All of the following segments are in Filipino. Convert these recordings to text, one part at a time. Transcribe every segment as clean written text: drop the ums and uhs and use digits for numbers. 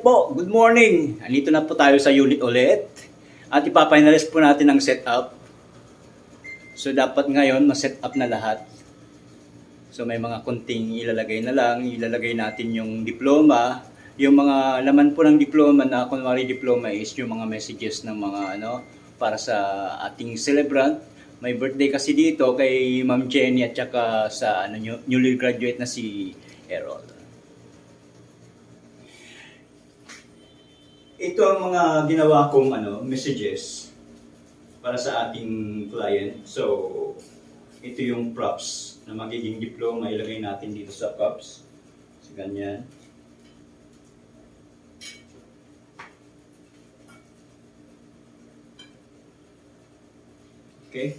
po, good morning. Andito na po tayo sa unit ulit. At ipapinalize po natin ang setup. So dapat ngayon ma-set up na lahat. So may mga konting ilalagay na lang. Ilalagay natin yung diploma. Yung mga laman po ng diploma na kunwari diploma is yung mga messages ng mga para sa ating celebrant. May birthday kasi dito kay Ma'am Jenny at saka sa newly graduate na si Errol. Ito ang mga ginawa kong messages para sa ating client. So, ito yung props na magiging diploma. Ilagay natin dito sa props. So, ganyan. Okay.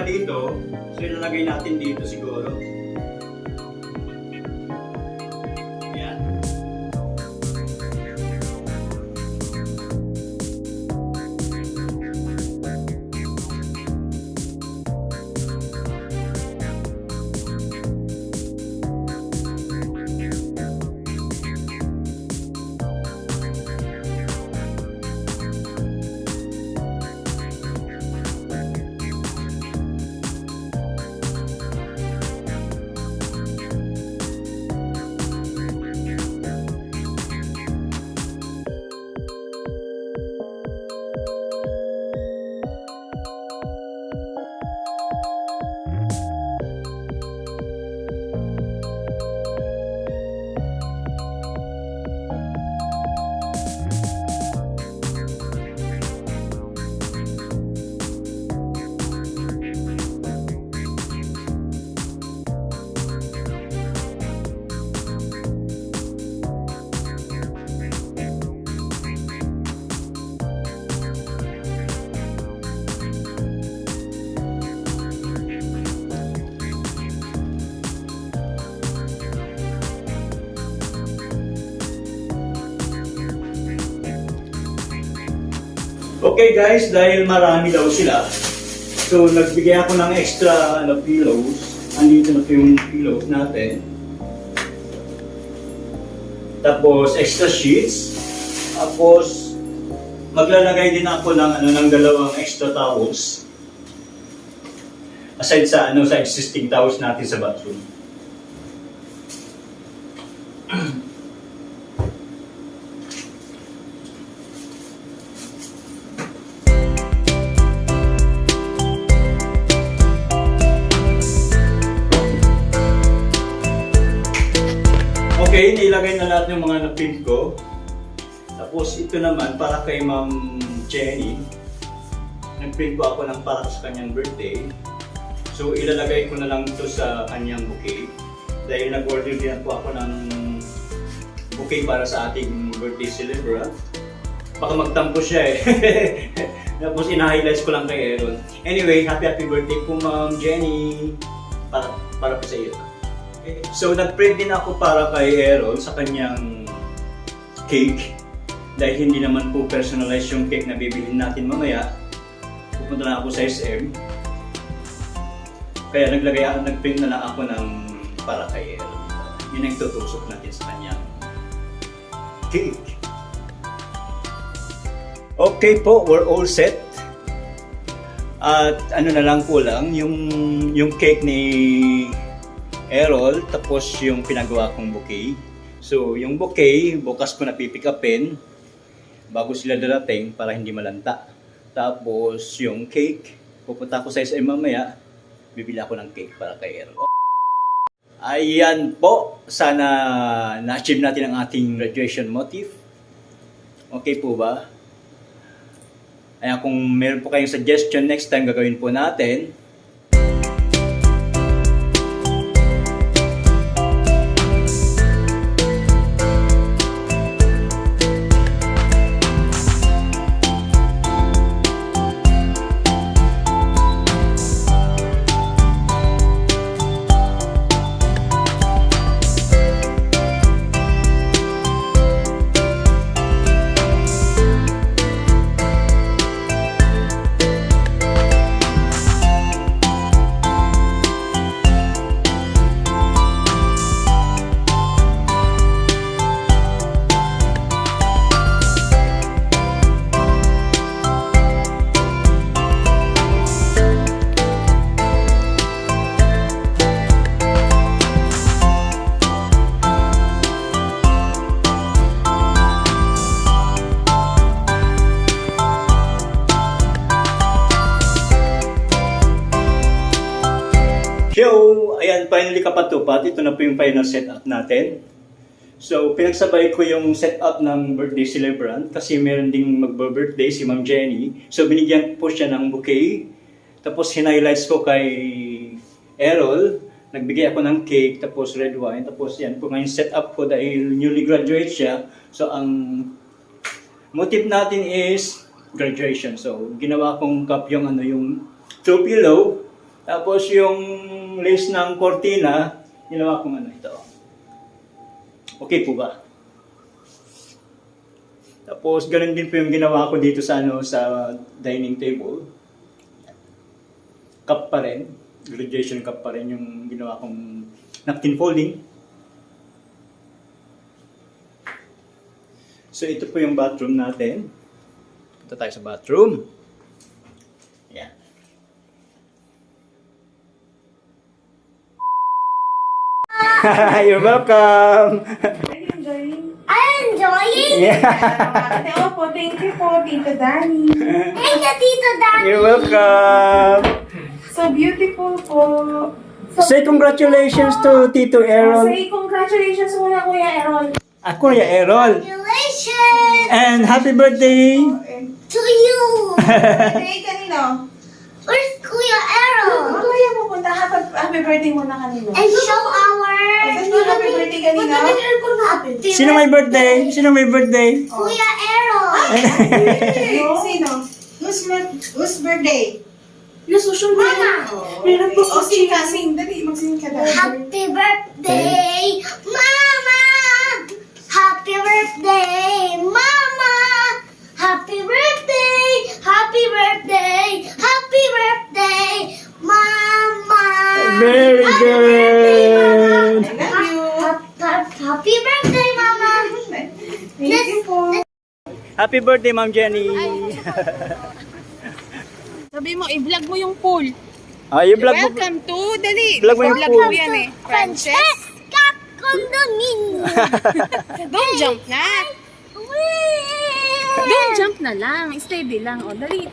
Dito, so ilalagay natin dito siguro. Ayan. Okay guys, dahil marami daw sila, so nagbigay ako ng extra pillows. Andito na po yung pillows natin. Tapos extra sheets. Tapos maglalagay din ako ng dalawang extra towels. Aside sa sa existing towels natin sa bathroom. Okay, nilagay na lahat ng mga na-print ko. Tapos ito naman para kay Ma'am Jenny. Nag-print ko ako ng para sa kanyang birthday. So ilalagay ko na lang ito sa kanyang bouquet. Dahil nag-order din po ako ng bouquet para sa ating birthday celebrant. Baka magtampo siya eh. Tapos ina-highlights ko lang kay Aaron. Anyway, happy birthday po Ma'am Jenny. Para po sa iyo. So, nag-print din ako para kay Errol sa kanyang cake. Dahil hindi naman po personalize yung cake na bibilhin natin mamaya. Pupunta na ako sa SM. Kaya nag-print na lang ako ng para kay Errol. Yun ang tutusok natin sa kanyang cake. Okay po, we're all set. At na lang po lang, yung cake ni Errol, tapos yung pinagawa kong bouquet. So, yung bouquet, bukas ko na pipick upin bago sila darating para hindi malanta. Tapos, yung cake, pupunta ako sa SM mamaya, bibili ako ng cake para kay Errol. Ayan po, sana na-achieve natin ang ating graduation motif. Okay po ba? Ayan, kung meron po kayong suggestion next time gagawin po natin, finally kapatupad, ito na po yung final setup natin. So, pinagsabay ko yung setup ng birthday celebrant kasi meron ding magbo-birthday si Ma'am Jenny. So, binigyan po siya ng bouquet. Tapos, hinighlights ko kay Errol. Nagbigay ako ng cake, tapos red wine. Tapos, yan po ngayon setup ko dahil newly graduate siya. So, ang motive natin is graduation. So, ginawa kong cup yung throw pillow. Tapos, yung lace ng cortina, ginawa kong ito. Okay po ba? Tapos, ganun din po yung ginawa ko dito sa dining table. Cup pa rin. Graduation cup pa rin yung ginawa kong napkin folding. So, ito po yung bathroom natin. Punta tayo sa bathroom. Yan. You're welcome! I'm enjoying. Yeah. Opo, thank you po, Tito Danny. Thank you, Tito Danny. You're welcome! So beautiful po. Say congratulations to Tito Errol. Say congratulations muna, Kuya Errol. Ako ya Errol. Congratulations And happy birthday! to you. Birthday kanino? Where's Kuya Errol? Kuya pupunta. Happy birthday muna kanino. And show our... Happy birthday kanino? Happy Sino may birthday? Sino may birthday? Kuya Errol. Sino? Whose birthday? Yung social media. Mama. Meron po. O, sing ka, sing. Dali, mag-sing ka daw. Happy birthday, Mama. Happy birthday, Mama. Happy birthday. Happy birthday. Happy birthday, Mama. Very Happy good. I love you. Happy birthday, Mama. Thank you po. Happy birthday, Ma'am Jenny. Sabi mo, i-vlog mo yung pool. I-vlog mo. Welcome to, dali. Vlog mo yung I-vlog pool. mo yan eh. Frances, Francesca Condominio. don't jump na. Don't jump na lang. Steady lang. O, dali.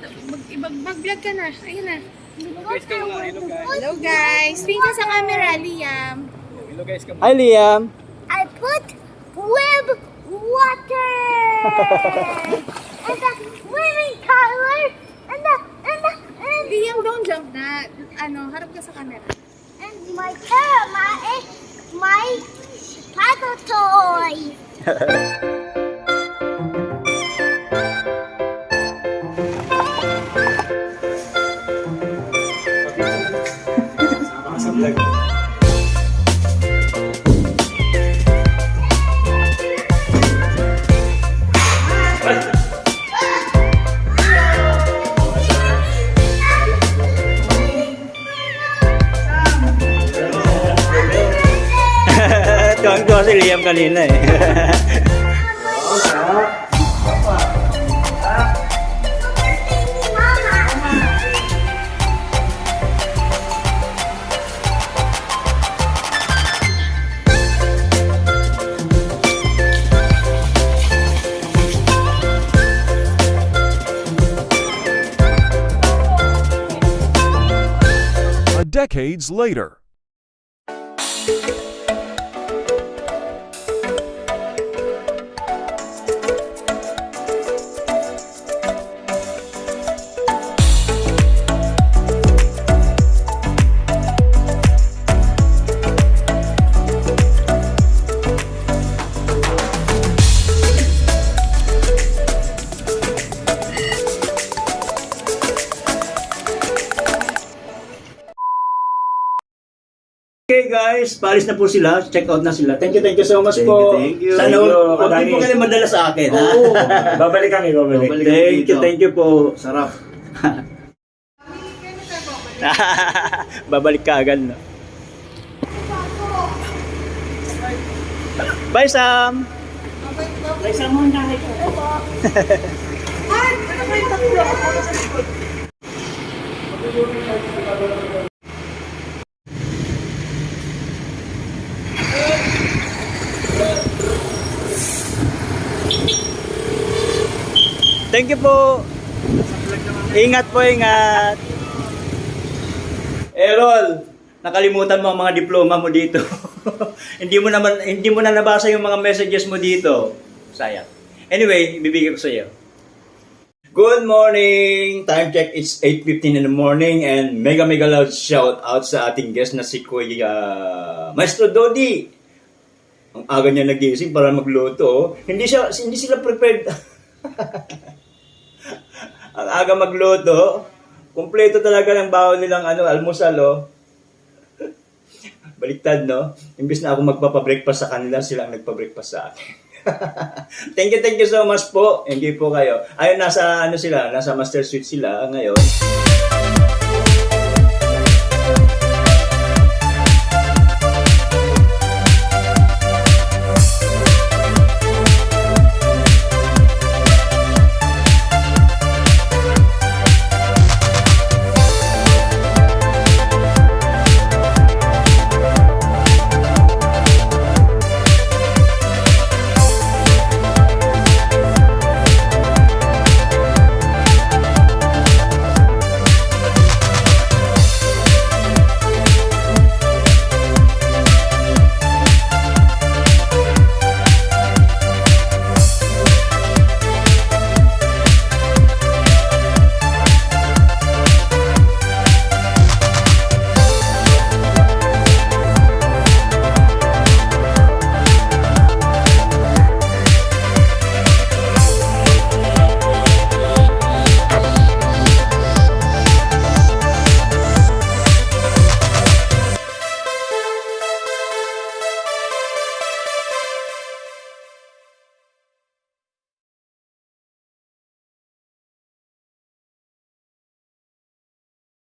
Mag-vlog ka na. Ayun na. Hello guys. Tingin ka sa camera, Liam. Hi, Liam. I put web water and the swimming color and Liam, don't jump na. Harap ka sa camera. and my paddle toy. Tuwang-tuwa si Liam kanina eh. Decades later. Okay guys, paalis na po sila. Check out na sila. Thank you so much Thank po. you, thank you. Sana Thank you, huwag Kadani. po kayo madala sa akin. Ha? Oo. Babalik kami, babalik. Thank you po. Sarap. Babalik ka agad na. Bye Sam! Bye Sam muna. Thank you po. Ingat po, ingat. Errol, nakalimutan mo ang mga diploma mo dito. hindi mo na nabasa yung mga messages mo dito. Sayang. Anyway, ibibigay ko sa iyo. Good morning! Time check, it's 8:15 in the morning and mega loud shout out sa ating guest na si Kuya Maestro Dodi. Ang aga niya nagising para magluto. Hindi sila prepared. Ang aga magluto. Kumpleto talaga ng bawon nilang almusal, oh. Baliktad, no? Imbis na ako magpapa-breakfast sa kanila, sila ang nagpa-breakfast sa akin. Thank you so much po. Enjoy po kayo. Ayun, nasa Master Suite sila ngayon.